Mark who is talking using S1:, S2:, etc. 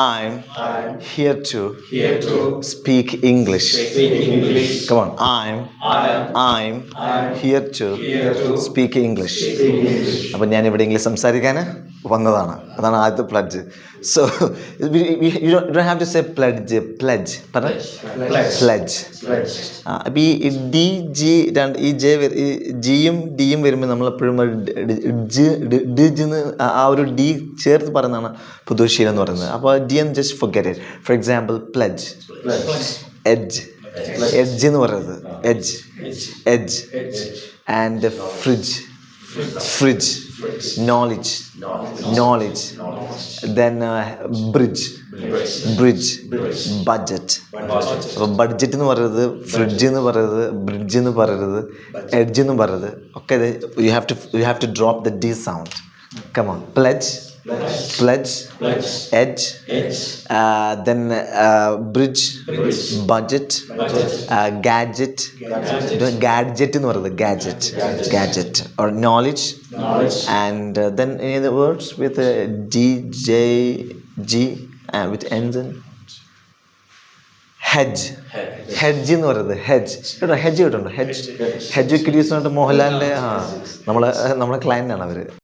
S1: I'm here to speak English. Come on. I'm here to speak English. അപ്പം ഞാൻ ഇവിടെ English സംസാരിക്കാൻ വന്നതാണ്. അതാണ് ആദ്യത്തെ pledge. So you don't have to say pledge. പറഞ്ഞ പ്ലഡ്ജ്. അപ്പം ഈ ഡി ജി ഈ ജിയും ഡിയും വരുമ്പോൾ നമ്മളെപ്പോഴും ഡിന്ന് ആ ഒരു ഡി ചേർത്ത് പറയുന്നതാണ് പുതുശീലം എന്ന് പറയുന്നത്. അപ്പോൾ ഡി എന്ന് just forget it. For example pledge, edge എന്ന് പറയുന്നത് edge and fridge, knowledge, then bridge, budget. അപ്പോൾ ബഡ്ജറ്റ് എന്ന് പറയുന്നത്, ഫ്രിഡ്ജ് എന്ന് പറയുന്നത്, ബ്രിഡ്ജ് എന്ന് പറയുന്നത്, എഡ്ജ് എന്ന് പറയുന്നത് ഒക്കെ you have to drop the D sound. Come on. Pledge, edge, then bridge, budget, gadget എന്ന് പറയുന്നത്, gadget or knowledge, and then any other words with D, J, G with ends in hedge എന്ന് പറയുന്നത്, hedge കേട്ടോ. hedge ക്രിയേഴ്സ് മോഹൻലാലിൻ്റെ നമ്മളെ ക്ലയൻ്റാണ് അവർ.